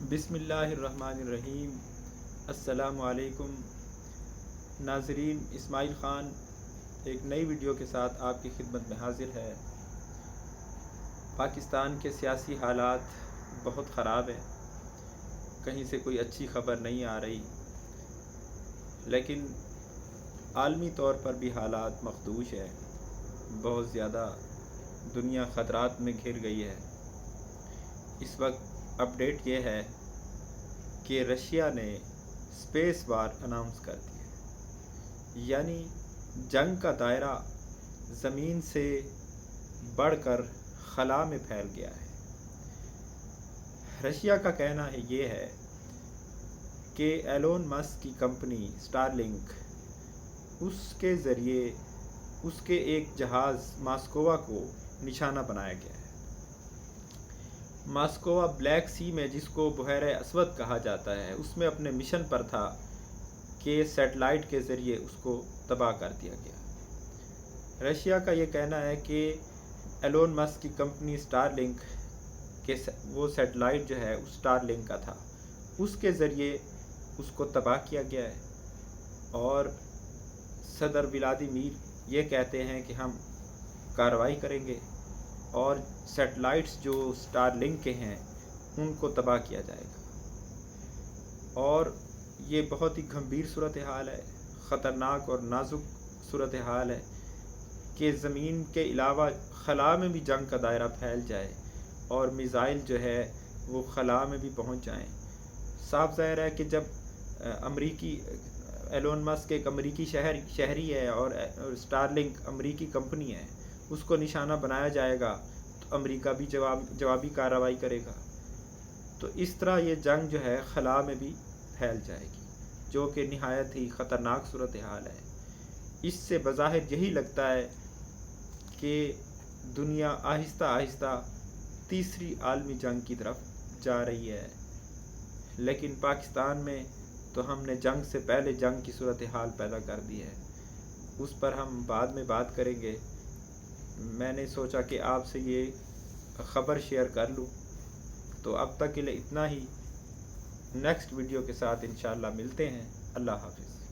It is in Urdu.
بسم اللہ الرحمن الرحیم۔ السلام علیکم ناظرین، اسماعیل خان ایک نئی ویڈیو کے ساتھ آپ کی خدمت میں حاضر ہے۔ پاکستان کے سیاسی حالات بہت خراب ہیں، کہیں سے کوئی اچھی خبر نہیں آ رہی، لیکن عالمی طور پر بھی حالات مخدوش ہے، بہت زیادہ دنیا خطرات میں گھر گئی ہے۔ اس وقت اپڈیٹ یہ ہے کہ رشیا نے اسپیس وار اناؤنس کر دیا، یعنی جنگ کا دائرہ زمین سے بڑھ کر خلا میں پھیل گیا ہے۔ رشیا کا کہنا یہ ہے کہ ایلون مسک کی کمپنی اسٹار لنک، اس کے ذریعے اس کے ایک جہاز ماسکوا کو نشانہ بنایا گیا ہے۔ ماسکوا بلیک سی میں، جس کو بحیرہ اسود کہا جاتا ہے، اس میں اپنے مشن پر تھا کہ سیٹلائٹ کے ذریعے اس کو تباہ کر دیا گیا۔ رشیا کا یہ کہنا ہے کہ ایلون مسک کی کمپنی اسٹار لنک کے وہ سیٹلائٹ جو ہے اس اسٹار لنک کا تھا، اس کے ذریعے اس کو تباہ کیا گیا ہے، اور صدر ولادیمیر یہ کہتے ہیں کہ ہم کارروائی کریں گے اور سیٹلائٹس جو اسٹار لنک کے ہیں ان کو تباہ کیا جائے گا۔ اور یہ بہت ہی گھمبیر صورتحال ہے، خطرناک اور نازک صورتحال ہے کہ زمین کے علاوہ خلا میں بھی جنگ کا دائرہ پھیل جائے اور میزائل جو ہے وہ خلا میں بھی پہنچ جائیں۔ صاف ظاہر ہے کہ جب ایلون مسک ایک امریکی شہری ہے اور اسٹار لنک امریکی کمپنی ہے، اس کو نشانہ بنایا جائے گا تو امریکہ بھی جوابی کارروائی کرے گا، تو اس طرح یہ جنگ جو ہے خلا میں بھی پھیل جائے گی، جو کہ نہایت ہی خطرناک صورتحال ہے۔ اس سے بظاہر یہی لگتا ہے کہ دنیا آہستہ آہستہ تیسری عالمی جنگ کی طرف جا رہی ہے، لیکن پاکستان میں تو ہم نے جنگ سے پہلے جنگ کی صورتحال پیدا کر دی ہے، اس پر ہم بعد میں بات کریں گے۔ میں نے سوچا کہ آپ سے یہ خبر شیئر کر لوں، تو اب تک کے لیے اتنا ہی۔ نیکسٹ ویڈیو کے ساتھ انشاءاللہ ملتے ہیں۔ اللہ حافظ۔